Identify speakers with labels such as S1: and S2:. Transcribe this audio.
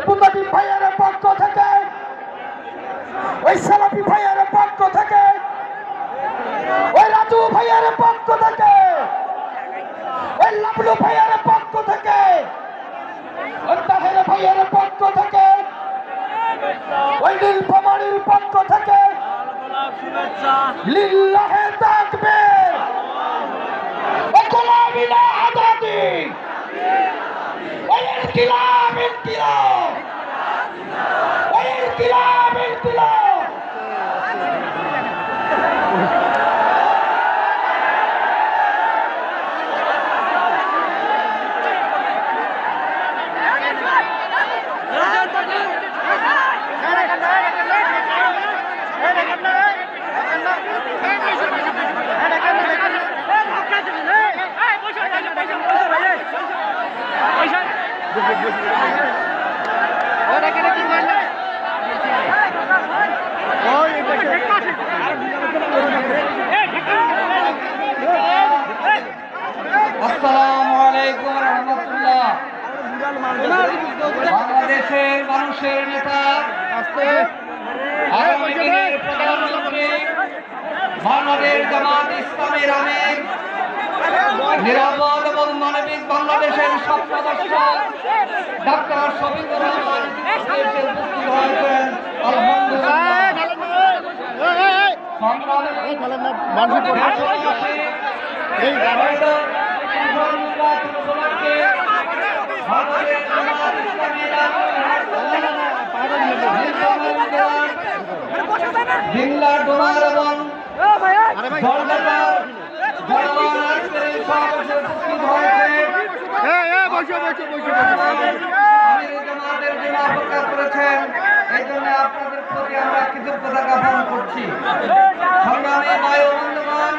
S1: মুজাহিদ ভাইয়ের পক্ষ থেকে, ওই সালাফি ভাইয়ের পক্ষ থেকে, ওই রাজু ভাইয়ের পক্ষ থেকে, ওই লাবলু ভাইয়ের পক্ষ থেকে, ওই তাহের ভাইয়ের পক্ষ থেকে, ওই নীলফামারীর পক্ষ থেকে লিল্লাহে তাকবীর, ওই গোলামি না আজাদি, ওই ইনকিলাব ইনকিলাব, ওই ইনকিলাব ইনকিলাব। আসসালামু আলাইকুম রহমতুল্লাহ। বাংলাদেশের মানুষের নেতা, আগামী দিনের প্রধানমন্ত্রী, বাংলাদেশ জামাত ইসলামের আমির, নিরাপদ এবং মানবিক বাংলাদেশের স্বপ্নদর্শক ডাক্তার শফিকুর রহমান এসে উপস্থিত হয়েছেন। জিল্লা ডোমার এবং অপেক্ষা করেছেন, এই জন্য আপনাদের প্রতি আমরা কৃতজ্ঞতা জ্ঞাপন করছি। সংগ্রামী ভাই ও বন্ধুগণ,